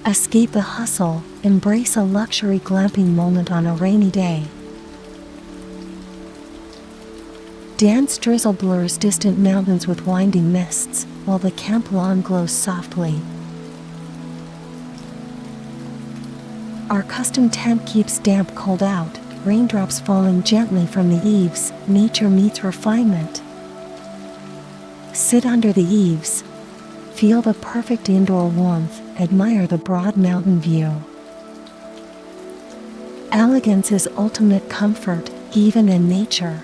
Escape the hustle, embrace a luxury glamping moment on a rainy day. Dance drizzle blurs distant mountains with winding mists, while the camp lawn glows softly. Our custom tent keeps damp cold out, raindrops falling gently from the eaves. Nature meets refinement. Sit under the eaves. Feel the perfect indoor warmth, admire the broad mountain view. Elegance is ultimate comfort, even in nature.